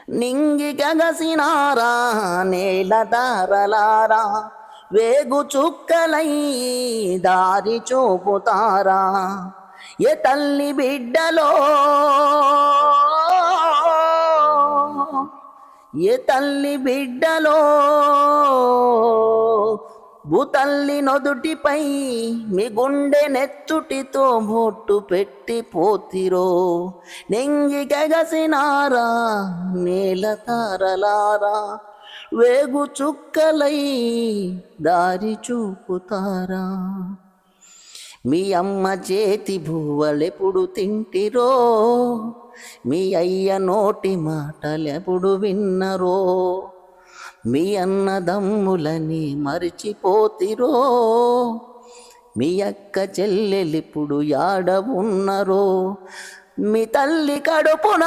నింగి గగసినారా నేల దారలారా వేగు చుక్కలై దారి చూపుతారా ఏ తల్లి బిడ్డలో ఏ తల్లి బిడ్డలో భూతల్లి నొదుటిపై మీ గుండె నెత్తుటితో బొట్టు పెట్టి పోతిరో నింగి గగసినారా నేల తారలారా వేగు చుక్కలై దారి చూపుతారా మీ అమ్మ చేతి భువలెప్పుడు తింటిరో మీ అయ్య నోటి మాటలెప్పుడు విన్నరో మీ అన్నదమ్ములని మరిచిపోతిరో మీ అక్క చెల్లెలిప్పుడు యాడ ఉన్నరో మీ తల్లి కడుపున